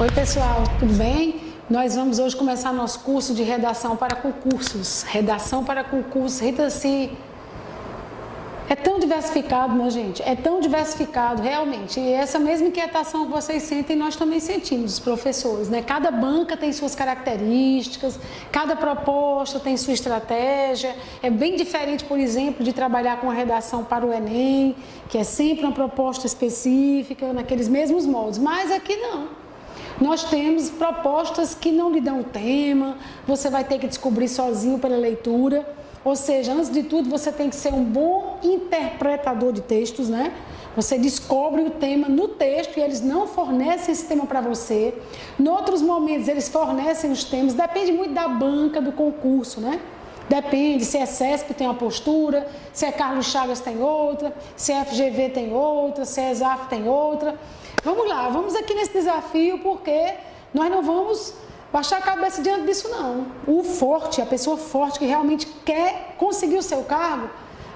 Oi pessoal, tudo bem? Nós vamos hoje começar nosso curso de redação para concursos. Redação para concursos. Rita, se é tão diversificado, minha gente, é tão diversificado, realmente. E essa mesma inquietação que vocês sentem, nós também sentimos, os professores, né? Cada banca tem suas características, cada proposta tem sua estratégia. É bem diferente, por exemplo, de trabalhar com a redação para o Enem, que é sempre uma proposta específica, naqueles mesmos moldes. Mas aqui não. Nós temos propostas que não lhe dão tema, você vai ter que descobrir sozinho pela leitura. Ou seja, antes de tudo, você tem que ser um bom interpretador de textos, né? Você descobre o tema no texto e eles não fornecem esse tema para você. Em outros momentos, eles fornecem os temas, depende muito da banca, do concurso, né? Depende se é CESP tem uma postura, se é Carlos Chagas tem outra, se é FGV tem outra, se é ESAF tem outra. Vamos lá, vamos aqui nesse desafio porque nós não vamos baixar a cabeça diante disso não. O forte, a pessoa forte que realmente quer conseguir o seu cargo,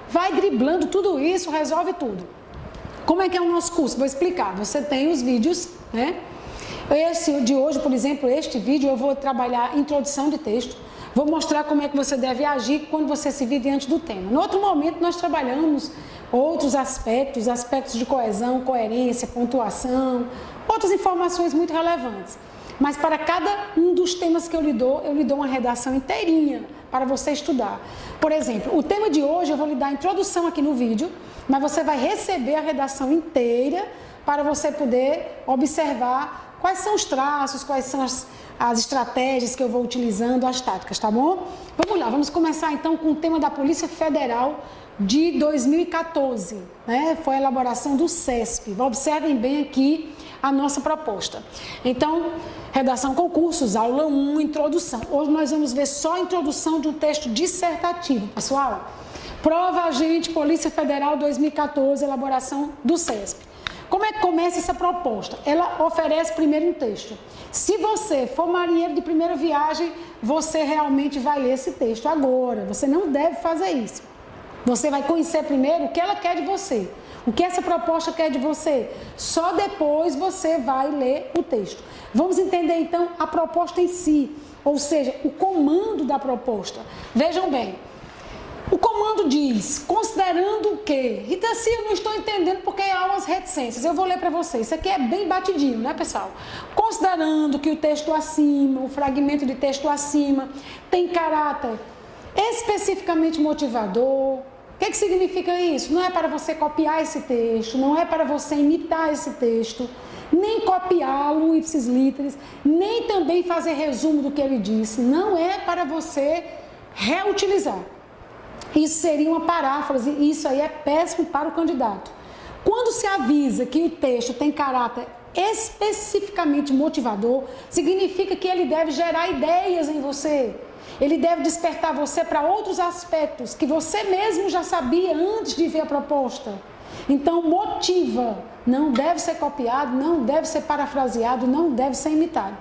vai driblando tudo isso, resolve tudo. Como é que é o nosso curso? Vou explicar. Você tem os vídeos, né? Esse de hoje, por exemplo, este vídeo eu vou trabalhar introdução de texto. Vou mostrar como é que você deve agir quando você se vir diante do tema. No outro momento, nós trabalhamos outros aspectos, aspectos de coesão, coerência, pontuação, outras informações muito relevantes. Mas para cada um dos temas que eu lhe dou uma redação inteirinha para você estudar. Por exemplo, o tema de hoje eu vou lhe dar a introdução aqui no vídeo, mas você vai receber a redação inteira para você poder observar quais são os traços, quais são as estratégias que eu vou utilizando, as táticas, tá bom? Vamos lá, vamos começar então com o tema da Polícia Federal de 2014, né? Foi a elaboração do CESP. Observem bem aqui a nossa proposta. Então, redação concursos, aula 1, introdução. Hoje nós vamos ver só a introdução de um texto dissertativo, pessoal. Prova agente Polícia Federal 2014, elaboração do CESP. Como é que começa essa proposta? Ela oferece primeiro um texto. Se você for marinheiro de primeira viagem, você realmente vai ler esse texto agora. Você não deve fazer isso. Você vai conhecer primeiro o que ela quer de você. O que essa proposta quer de você? Só depois você vai ler o texto. Vamos entender então a proposta em si, ou seja, o comando da proposta. Vejam bem, o comando diz, considerando o quê? Rita, se eu não estou entendendo porque há umas reticências. Eu vou ler para vocês. Isso aqui é bem batidinho, né, pessoal? Considerando que o texto acima, o fragmento de texto acima, tem caráter especificamente motivador. O que significa isso? Não é para você copiar esse texto, não é para você imitar esse texto, nem copiá-lo ipsis literis, nem também fazer resumo do que ele disse. Não é para você reutilizar. Isso seria uma paráfrase e isso aí é péssimo para o candidato. Quando se avisa que o texto tem caráter especificamente motivador, significa que ele deve gerar ideias em você. Ele deve despertar você para outros aspectos que você mesmo já sabia antes de ver a proposta. Então, motiva. Não deve ser copiado, não deve ser parafraseado, não deve ser imitado.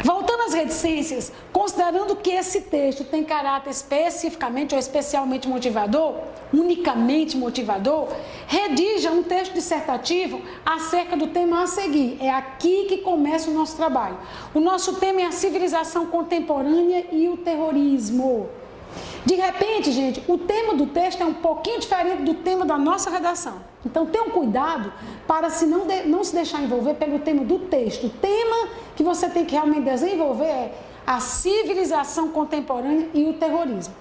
Voltando às reticências, considerando que esse texto tem caráter especificamente ou especialmente motivador, unicamente motivador, redija um texto dissertativo acerca do tema a seguir. É aqui que começa o nosso trabalho. O nosso tema é a civilização contemporânea e o terrorismo. De repente, gente, o tema do texto é um pouquinho diferente do tema da nossa redação. Então, tenham cuidado para não se deixar envolver pelo tema do texto. O tema que você tem que realmente desenvolver é a civilização contemporânea e o terrorismo.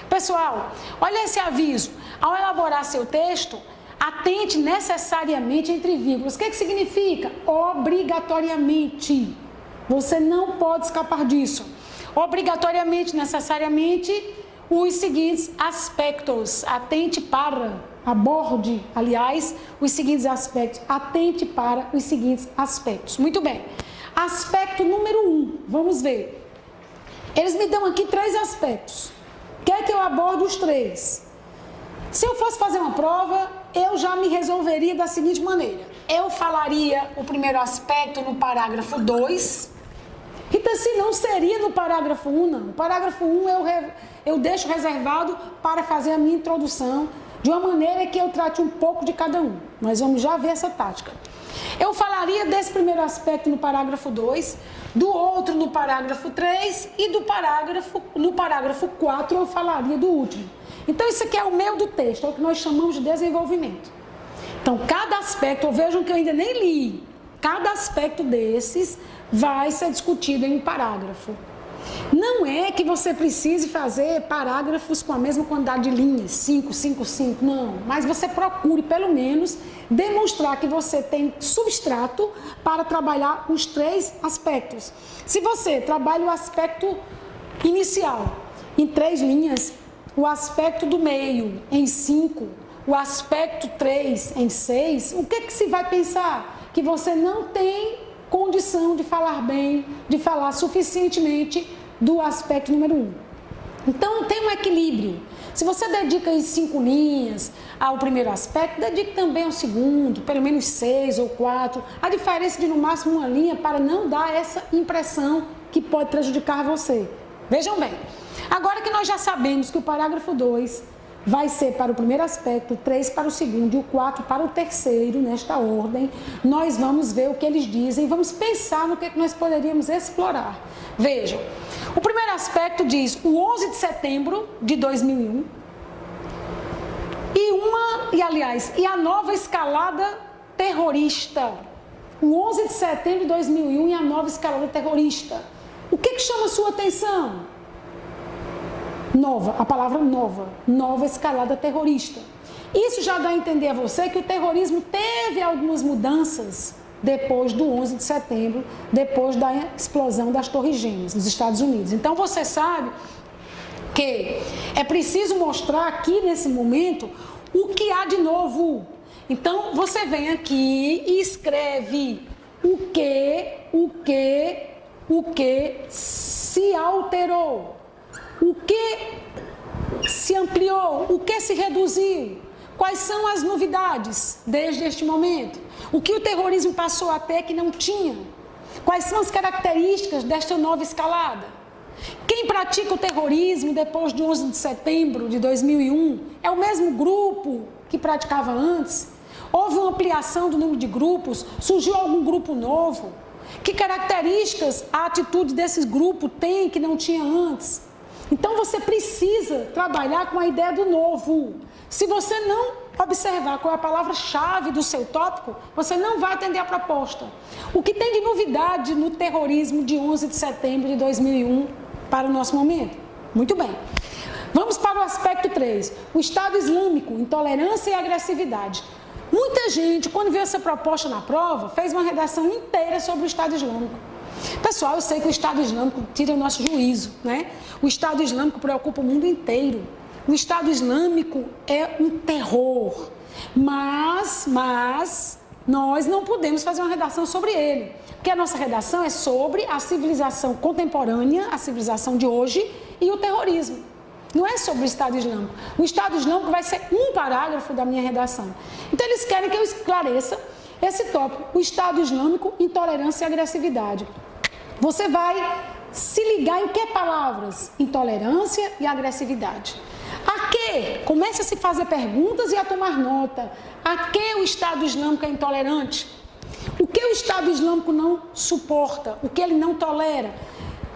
Pessoal, olha esse aviso. Ao elaborar seu texto, atente necessariamente entre vírgulas. O que significa? Obrigatoriamente. Você não pode escapar disso. Obrigatoriamente, necessariamente, os seguintes aspectos. Atente para, aborde, aliás, os seguintes aspectos. Atente para os seguintes aspectos. Muito bem. Aspecto número 1, vamos ver. Eles me dão aqui 3 aspectos. Quer que eu aborde os 3? Se eu fosse fazer uma prova, eu já me resolveria da seguinte maneira. Eu falaria o primeiro aspecto no parágrafo 2. Então, se não seria no parágrafo 1, não. O parágrafo 1 eu deixo reservado para fazer a minha introdução, de uma maneira que eu trate um pouco de cada um. Nós vamos já ver essa tática. Eu falaria desse primeiro aspecto no parágrafo 2, do outro no parágrafo 3 e no parágrafo 4 eu falaria do último. Então isso aqui é o meio do texto, é o que nós chamamos de desenvolvimento. Então cada aspecto, vejam que eu ainda nem li, cada aspecto desses vai ser discutido em um parágrafo. Não é que você precise fazer parágrafos com a mesma quantidade de linhas, 5, 5, 5, não. Mas você procure, pelo menos, demonstrar que você tem substrato para trabalhar os 3 aspectos. Se você trabalha o aspecto inicial em 3 linhas, o aspecto do meio em 5, o aspecto 3 em 6, o que se vai pensar? Que você não tem condição de falar bem, de falar suficientemente do aspecto número 1. Então, tem um equilíbrio. Se você dedica aí 5 linhas ao primeiro aspecto, dedique também ao segundo, pelo menos 6 ou 4. A diferença de no máximo uma linha para não dar essa impressão que pode prejudicar você. Vejam bem, agora que nós já sabemos que o parágrafo 2 vai ser para o primeiro aspecto, o 3 para o segundo e o 4 para o terceiro, nesta ordem, nós vamos ver o que eles dizem, vamos pensar no que nós poderíamos explorar. Vejam, o primeiro aspecto diz o 11 de setembro de 2001 e a nova escalada terrorista. O 11 de setembro de 2001 e a nova escalada terrorista. O que chama a sua atenção? Nova, a palavra nova escalada terrorista. Isso já dá a entender a você que o terrorismo teve algumas mudanças depois do 11 de setembro, depois da explosão das Torres Gêmeas nos Estados Unidos. Então você sabe que é preciso mostrar aqui nesse momento o que há de novo. Então você vem aqui e escreve o que se alterou. O que se ampliou? O que se reduziu? Quais são as novidades desde este momento? O que o terrorismo passou a ter que não tinha? Quais são as características desta nova escalada? Quem pratica o terrorismo depois de 11 de setembro de 2001 é o mesmo grupo que praticava antes? Houve uma ampliação do número de grupos? Surgiu algum grupo novo? Que características a atitude desses grupos tem que não tinha antes? Então você precisa trabalhar com a ideia do novo. Se você não observar qual é a palavra-chave do seu tópico, você não vai atender a proposta. O que tem de novidade no terrorismo de 11 de setembro de 2001 para o nosso momento? Muito bem. Vamos para o aspecto 3. O Estado Islâmico, intolerância e agressividade. Muita gente, quando viu essa proposta na prova, fez uma redação inteira sobre o Estado Islâmico. Pessoal, eu sei que o Estado Islâmico tira o nosso juízo, né? O Estado Islâmico preocupa o mundo inteiro. O Estado Islâmico é um terror, mas nós não podemos fazer uma redação sobre ele, porque a nossa redação é sobre a civilização contemporânea, a civilização de hoje e o terrorismo. Não é sobre o Estado Islâmico. O Estado Islâmico vai ser um parágrafo da minha redação. Então eles querem que eu esclareça esse tópico, o Estado Islâmico, intolerância e agressividade. Você vai se ligar em que palavras? Intolerância e agressividade. A que? Comece a se fazer perguntas e a tomar nota. A que o Estado Islâmico é intolerante? O que o Estado Islâmico não suporta? O que ele não tolera?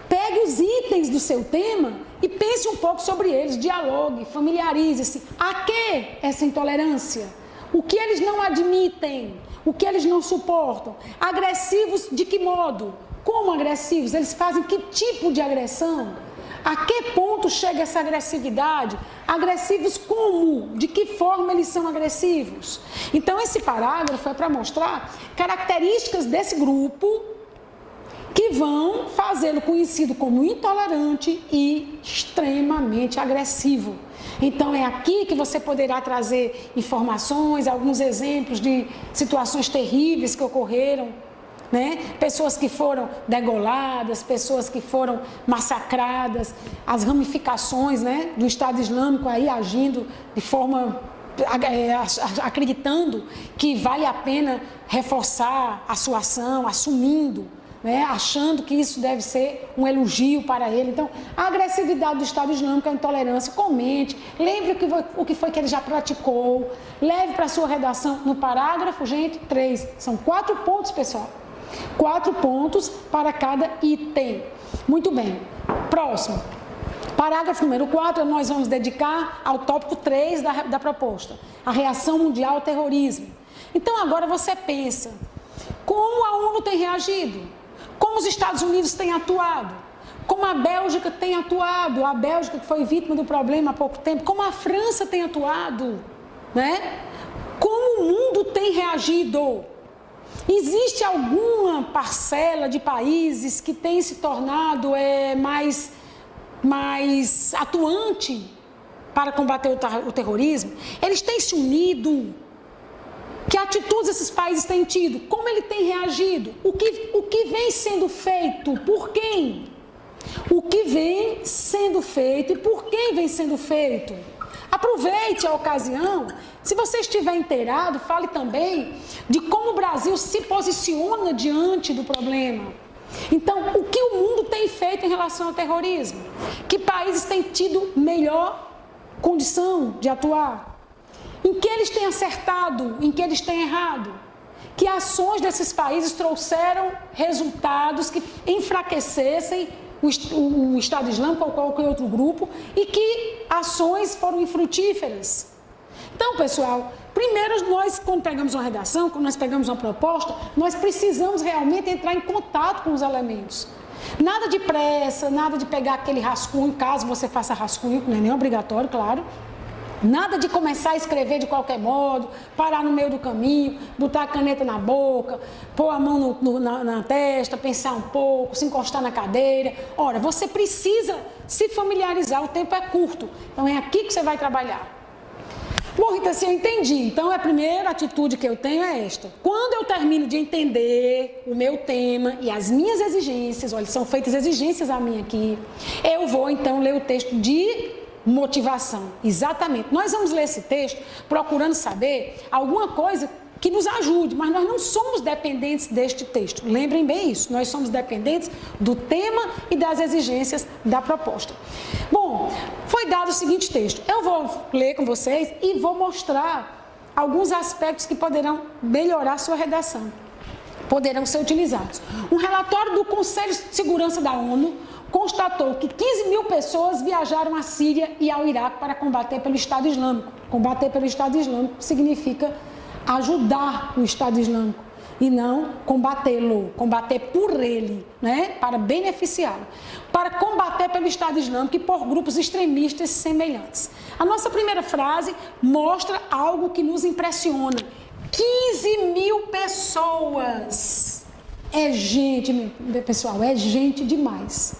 Pegue os itens do seu tema e pense um pouco sobre eles, dialogue, familiarize-se. A que essa intolerância? O que eles não admitem? O que eles não suportam? Agressivos de que modo? Como agressivos? Eles fazem que tipo de agressão? A que ponto chega essa agressividade? Agressivos como? De que forma eles são agressivos? Então esse parágrafo é para mostrar características desse grupo que vão fazê-lo conhecido como intolerante e extremamente agressivo. Então é aqui que você poderá trazer informações, alguns exemplos de situações terríveis que ocorreram, né? Pessoas que foram degoladas, pessoas que foram massacradas, as ramificações, né, do Estado Islâmico aí agindo de forma, acreditando que vale a pena reforçar a sua ação, assumindo, né, achando que isso deve ser um elogio para ele. Então, a agressividade do Estado Islâmico, a intolerância, comente, lembre o que foi que ele já praticou, leve para a sua redação no parágrafo, gente, 3. São 4 pontos, pessoal. 4 pontos para cada item. Muito bem. Próximo. Parágrafo número 4, nós vamos dedicar ao tópico 3 da proposta, a reação mundial ao terrorismo. Então, agora você pensa, como a ONU tem reagido? Como os Estados Unidos têm atuado? Como a Bélgica tem atuado? A Bélgica que foi vítima do problema há pouco tempo. Como a França tem atuado? Né? Como o mundo tem reagido? Existe alguma parcela de países que tem se tornado mais atuante para combater o terrorismo? Eles têm se unido? Que atitudes esses países têm tido? Como ele tem reagido? O que vem sendo feito? Por quem? O que vem sendo feito e por quem vem sendo feito? Aproveite a ocasião. Se você estiver inteirado, fale também de como o Brasil se posiciona diante do problema. Então, o que o mundo tem feito em relação ao terrorismo? Que países têm tido melhor condição de atuar? Em que eles têm acertado, em que eles têm errado? Que ações desses países trouxeram resultados que enfraquecessem o Estado Islâmico ou qualquer outro grupo e que ações foram infrutíferas? Então, pessoal, primeiro nós, quando pegamos uma redação, quando nós pegamos uma proposta, nós precisamos realmente entrar em contato com os elementos. Nada de pressa, nada de pegar aquele rascunho, caso você faça rascunho, que não é nem obrigatório, claro. Nada de começar a escrever de qualquer modo, parar no meio do caminho, botar a caneta na boca, pôr a mão na testa, pensar um pouco, se encostar na cadeira. Ora, você precisa se familiarizar, o tempo é curto. Então é aqui que você vai trabalhar. Bom, Rita, se eu entendi, então a primeira atitude que eu tenho é esta. Quando eu termino de entender o meu tema e as minhas exigências, olha, são feitas exigências a mim aqui, eu vou então ler o texto de motivação. Exatamente. Nós vamos ler esse texto procurando saber alguma coisa que nos ajude, mas nós não somos dependentes deste texto. Lembrem bem isso, nós somos dependentes do tema e das exigências da proposta. Bom, foi dado o seguinte texto. Eu vou ler com vocês e vou mostrar alguns aspectos que poderão melhorar a sua redação, poderão ser utilizados. Um relatório do Conselho de Segurança da ONU constatou que 15 mil pessoas viajaram à Síria e ao Iraque para combater pelo Estado Islâmico. Combater pelo Estado Islâmico significa ajudar o Estado Islâmico e não combatê-lo, combater por ele, né? Para beneficiá-lo. Para combater pelo Estado Islâmico e por grupos extremistas semelhantes. A nossa primeira frase mostra algo que nos impressiona. 15 mil pessoas. É gente, meu pessoal, é gente demais.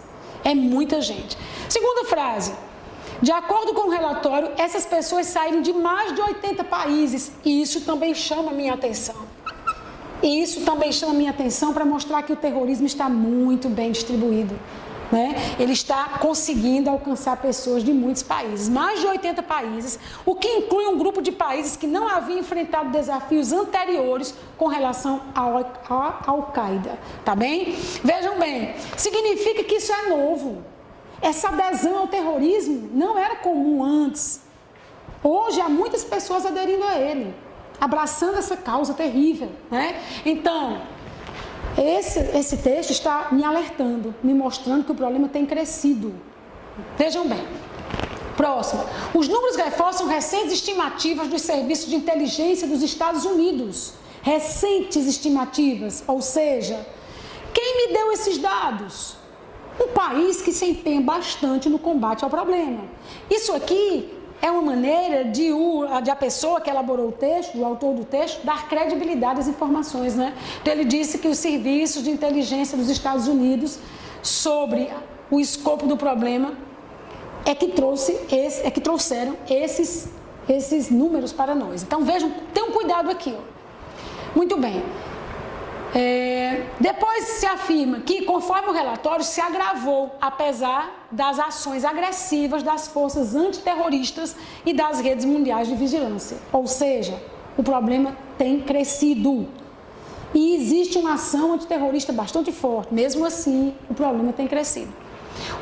É muita gente. Segunda frase. De acordo com o relatório, essas pessoas saíram de mais de 80 países e isso também chama a minha atenção. E isso também chama a minha atenção para mostrar que o terrorismo está muito bem distribuído, né? Ele está conseguindo alcançar pessoas de muitos países, mais de 80 países, o que inclui um grupo de países que não haviam enfrentado desafios anteriores com relação à Al-Qaeda, tá bem? Vejam bem, significa que isso é novo. Essa adesão ao terrorismo não era comum antes. Hoje há muitas pessoas aderindo a ele, abraçando essa causa terrível, né? Então, esse texto está me alertando, me mostrando que o problema tem crescido. Vejam bem. Próximo. Os números reforçam recentes estimativas dos serviços de inteligência dos Estados Unidos. Recentes estimativas, ou seja, quem me deu esses dados? Um país que se empenha bastante no combate ao problema. Isso aqui é uma maneira de a pessoa que elaborou o texto, o autor do texto, dar credibilidade às informações, né? Então ele disse que os serviços de inteligência dos Estados Unidos sobre o escopo do problema é que trouxeram esses números para nós. Então vejam, tenham cuidado aqui, ó. Muito bem. Depois se afirma que, conforme o relatório, se agravou, apesar das ações agressivas das forças antiterroristas e das redes mundiais de vigilância. Ou seja, o problema tem crescido. E existe uma ação antiterrorista bastante forte. Mesmo assim, o problema tem crescido.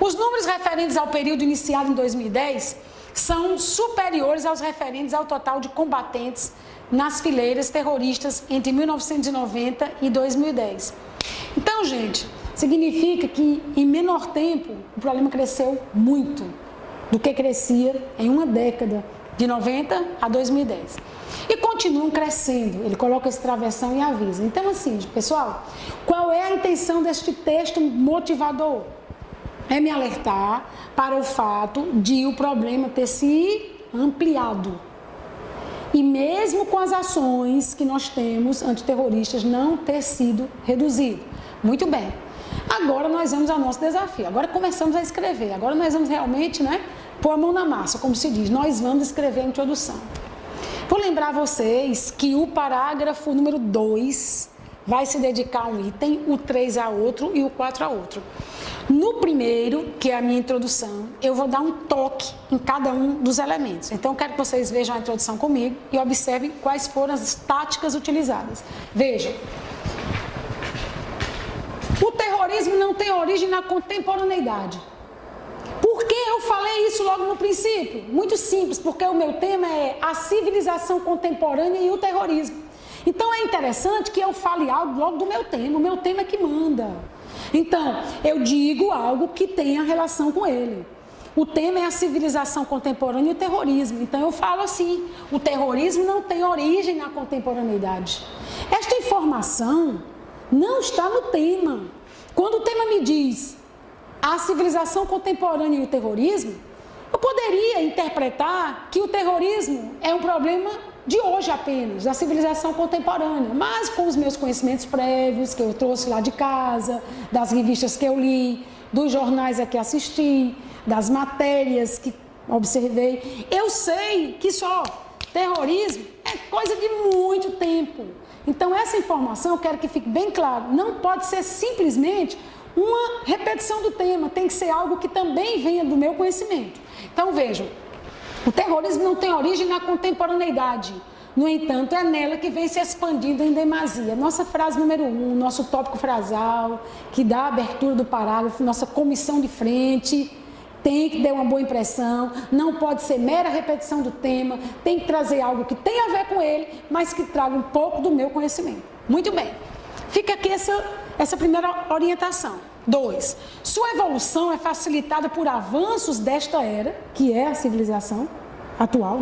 Os números referentes ao período iniciado em 2010 são superiores aos referentes ao total de combatentes nas fileiras terroristas entre 1990 e 2010. Então, gente, significa que em menor tempo o problema cresceu muito do que crescia em uma década, de 90 a 2010. E continuam crescendo. Ele coloca esse travessão e avisa. Então, assim, pessoal, qual é a intenção deste texto motivador? É me alertar para o fato de o problema ter se ampliado. E mesmo com as ações que nós temos antiterroristas não ter sido reduzido. Muito bem. Agora nós vamos ao nosso desafio. Agora começamos a escrever. Agora nós vamos realmente, pôr a mão na massa, como se diz. Nós vamos escrever a introdução. Vou lembrar vocês que o parágrafo número 2 vai se dedicar a um item, o 3 a outro e o 4 a outro. No primeiro, que é a minha introdução, eu vou dar um toque em cada um dos elementos. Então, eu quero que vocês vejam a introdução comigo e observem quais foram as táticas utilizadas. Vejam. O terrorismo não tem origem na contemporaneidade. Por que eu falei isso logo no princípio? Muito simples, porque o meu tema é a civilização contemporânea e o terrorismo. Então, é interessante que eu fale algo logo do meu tema. O meu tema é que manda. Então, eu digo algo que tenha relação com ele. O tema é a civilização contemporânea e o terrorismo. Então, eu falo assim, o terrorismo não tem origem na contemporaneidade. Esta informação não está no tema. Quando o tema me diz a civilização contemporânea e o terrorismo, eu poderia interpretar que o terrorismo é um problema de hoje apenas, da civilização contemporânea, mas com os meus conhecimentos prévios que eu trouxe lá de casa, das revistas que eu li, dos jornais a que assisti, das matérias que observei, eu sei que só terrorismo é coisa de muito tempo. Então essa informação eu quero que fique bem claro, não pode ser simplesmente uma repetição do tema, tem que ser algo que também venha do meu conhecimento. Então vejam, o terrorismo não tem origem na contemporaneidade. No entanto, é nela que vem se expandindo em demasia. Nossa frase número 1, nosso tópico frasal, que dá a abertura do parágrafo, nossa comissão de frente, tem que dar uma boa impressão, não pode ser mera repetição do tema, tem que trazer algo que tenha a ver com ele, mas que traga um pouco do meu conhecimento. Muito bem. Fica aqui essa primeira orientação. 2. Sua evolução é facilitada por avanços desta era, que é a civilização atual,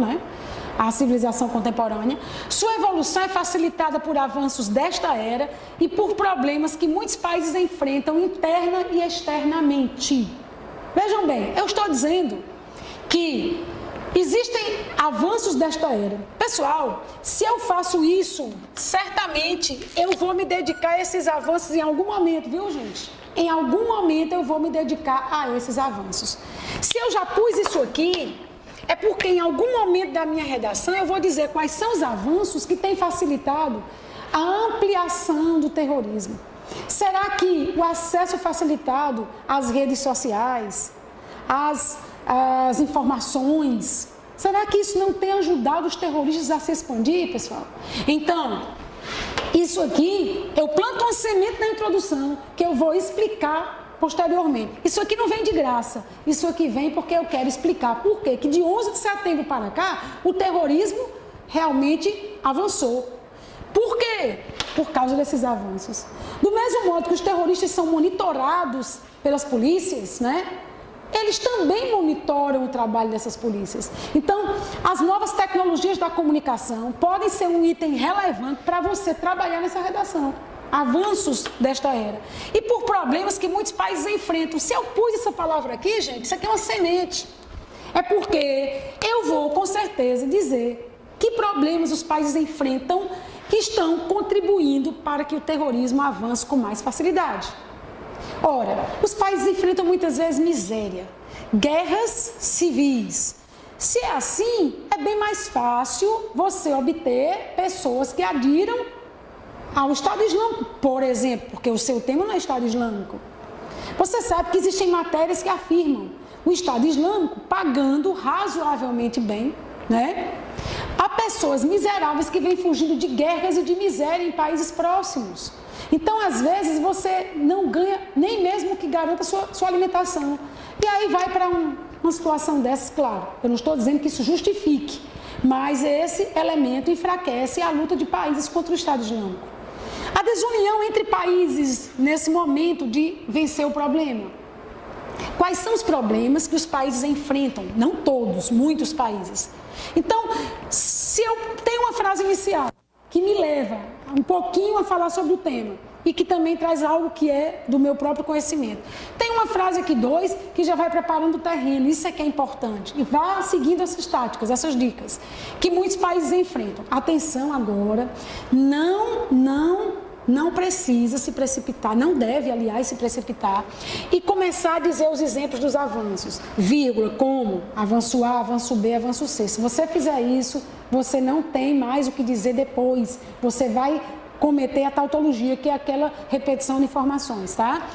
a civilização contemporânea. Sua evolução é facilitada por avanços desta era e por problemas que muitos países enfrentam interna e externamente. Vejam bem, eu estou dizendo que existem avanços desta era. Pessoal, se eu faço isso, certamente eu vou me dedicar a esses avanços em algum momento, viu, gente? Em algum momento eu vou me dedicar a esses avanços. Se eu já pus isso aqui, é porque em algum momento da minha redação eu vou dizer quais são os avanços que têm facilitado a ampliação do terrorismo. Será que o acesso facilitado às redes sociais, às informações, será que isso não tem ajudado os terroristas a se expandir, pessoal? Então, isso aqui, eu planto uma semente na introdução, que eu vou explicar posteriormente. Isso aqui não vem de graça, isso aqui vem porque eu quero explicar por quê, que de 11 de setembro para cá, o terrorismo realmente avançou. Por quê? Por causa desses avanços. Do mesmo modo que os terroristas são monitorados pelas polícias, eles também monitoram o trabalho dessas polícias. Então, as novas tecnologias da comunicação podem ser um item relevante para você trabalhar nessa redação. Avanços desta era. E por problemas que muitos países enfrentam. Se eu pus essa palavra aqui, gente, isso aqui é uma semente. É porque eu vou, com certeza, dizer que problemas os países enfrentam que estão contribuindo para que o terrorismo avance com mais facilidade. Ora, os países enfrentam muitas vezes miséria, guerras civis. Se é assim, é bem mais fácil você obter pessoas que adiram ao Estado Islâmico, por exemplo, porque o seu tema não é Estado Islâmico. Você sabe que existem matérias que afirmam o Estado Islâmico pagando razoavelmente bem, Há pessoas miseráveis que vêm fugindo de guerras e de miséria em países próximos. Então, às vezes, você não ganha nem mesmo que garanta sua alimentação. E aí vai para uma situação dessas, claro. Eu não estou dizendo que isso justifique, mas esse elemento enfraquece a luta de países contra o Estado Islâmico. A desunião entre países nesse momento de vencer o problema. Quais são os problemas que os países enfrentam? Não todos, muitos países. Então, se eu tenho uma frase inicial que me leva um pouquinho a falar sobre o tema e que também traz algo que é do meu próprio conhecimento. Tem uma frase aqui, 2, que já vai preparando o terreno, isso é que é importante. E vá seguindo essas táticas, essas dicas, que muitos países enfrentam. Atenção agora, não precisa se precipitar, não deve, aliás, se precipitar e começar a dizer os exemplos dos avanços, vírgula, como avanço A, avanço B, avanço C. Se você fizer isso, você não tem mais o que dizer depois, você vai cometer a tautologia, que é aquela repetição de informações, tá?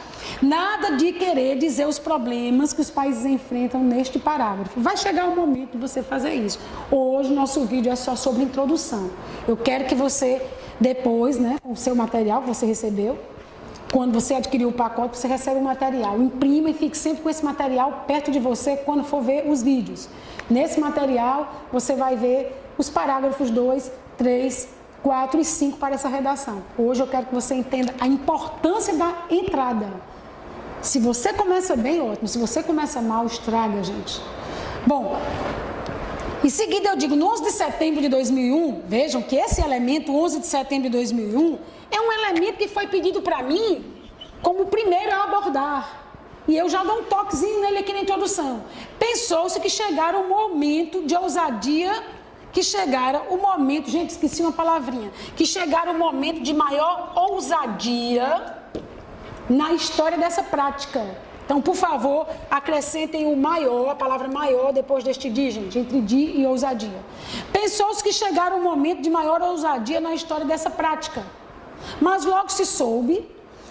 Nada de querer dizer os problemas que os países enfrentam neste parágrafo. Vai chegar o momento de você fazer isso. Hoje, nosso vídeo é só sobre introdução. Eu quero que você, depois, né, com o seu material que você recebeu, quando você adquiriu o pacote, você recebe o material. Imprima e fique sempre com esse material perto de você quando for ver os vídeos. Nesse material, você vai ver os parágrafos 2, 3, 4 e 5 para essa redação. Hoje eu quero que você entenda a importância da entrada. Se você começa bem, ótimo. Se você começa mal, estraga, gente. Bom, em seguida eu digo, no 11 de setembro de 2001, vejam que esse elemento, 11 de setembro de 2001, é um elemento que foi pedido para mim como o primeiro a abordar. E eu já dou um toquezinho nele aqui na introdução. Pensou-se que chegara o momento de ousadia, que chegara o momento, gente, esqueci uma palavrinha, que chegara o momento de maior ousadia na história dessa prática. Então, por favor, acrescentem o maior, a palavra maior depois deste di, gente, entre di e ousadia. Pensou-se que chegara o momento de maior ousadia na história dessa prática, mas logo se soube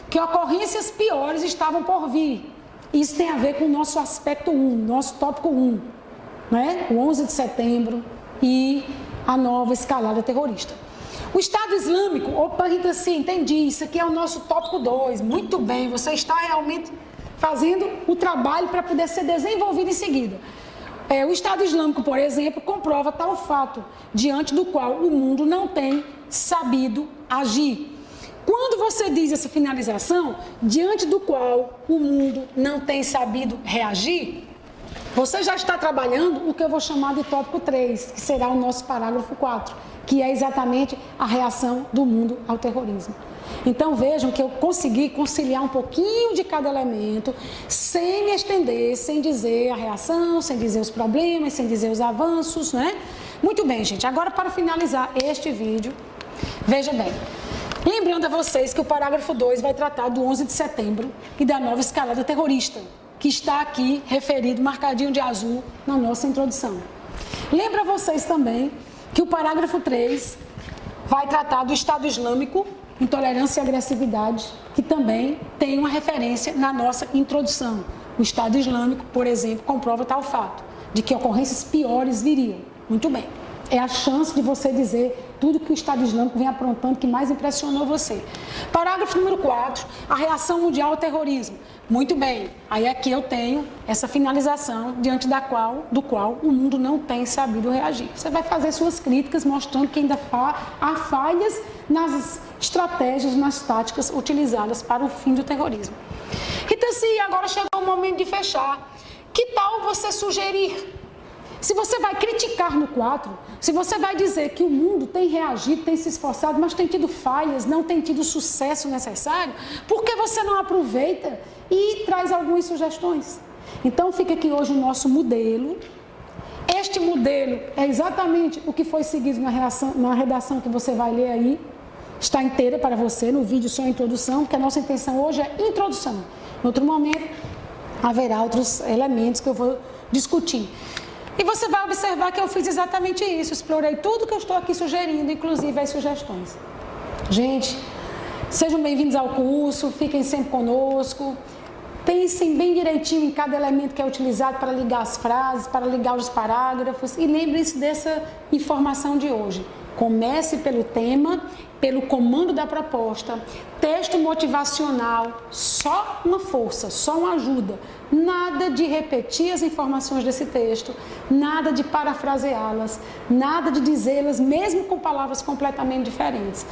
que ocorrências piores estavam por vir. Isso tem a ver com o nosso aspecto 1, nosso tópico 1, né? O 11 de setembro, e a nova escalada terrorista. O Estado Islâmico, opa, Rita, sim, entendi, isso aqui é o nosso tópico 2, muito bem, você está realmente fazendo o trabalho para poder ser desenvolvido em seguida. O Estado Islâmico, por exemplo, comprova tal fato, diante do qual o mundo não tem sabido agir. Quando você diz essa finalização, diante do qual o mundo não tem sabido reagir, você já está trabalhando o que eu vou chamar de tópico 3, que será o nosso parágrafo 4, que é exatamente a reação do mundo ao terrorismo. Então vejam que eu consegui conciliar um pouquinho de cada elemento, sem me estender, sem dizer a reação, sem dizer os problemas, sem dizer os avanços, né? Muito bem, gente. Agora, para finalizar este vídeo, veja bem. Lembrando a vocês que o parágrafo 2 vai tratar do 11 de setembro e da nova escalada terrorista, que está aqui referido, marcadinho de azul, na nossa introdução. Lembro a vocês também que o parágrafo 3 vai tratar do Estado Islâmico, intolerância e agressividade, que também tem uma referência na nossa introdução. O Estado Islâmico, por exemplo, comprova tal fato, de que ocorrências piores viriam. Muito bem. É a chance de você dizer tudo que o Estado Islâmico vem aprontando que mais impressionou você. Parágrafo número 4, a reação mundial ao terrorismo. Muito bem, aí aqui eu tenho essa finalização diante do qual o mundo não tem sabido reagir. Você vai fazer suas críticas mostrando que ainda há falhas nas estratégias, nas táticas utilizadas para o fim do terrorismo. Então, se agora chegou o momento de fechar, que tal você sugerir? Se você vai criticar no 4, se você vai dizer que o mundo tem reagido, tem se esforçado, mas tem tido falhas, não tem tido o sucesso necessário, por que você não aproveita e traz algumas sugestões? Então fica aqui hoje o nosso modelo. Este modelo é exatamente o que foi seguido na redação que você vai ler aí. Está inteira para você, no vídeo só a introdução, porque a nossa intenção hoje é introdução. Em outro momento, haverá outros elementos que eu vou discutir. E você vai observar que eu fiz exatamente isso, explorei tudo que eu estou aqui sugerindo, inclusive as sugestões. Gente, sejam bem-vindos ao curso, fiquem sempre conosco. Pensem bem direitinho em cada elemento que é utilizado para ligar as frases, para ligar os parágrafos e lembre-se dessa informação de hoje. Comece pelo tema, pelo comando da proposta, texto motivacional, só uma força, só uma ajuda. Nada de repetir as informações desse texto, nada de parafraseá-las, nada de dizê-las mesmo com palavras completamente diferentes.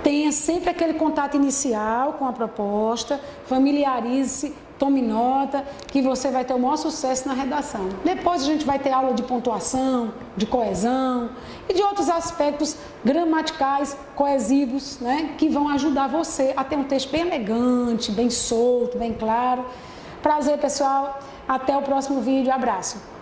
Tenha sempre aquele contato inicial com a proposta, familiarize-se, tome nota, que você vai ter o maior sucesso na redação. Depois a gente vai ter aula de pontuação, de coesão e de outros aspectos gramaticais, coesivos, né, que vão ajudar você a ter um texto bem elegante, bem solto, bem claro. Prazer, pessoal. Até o próximo vídeo. Abraço.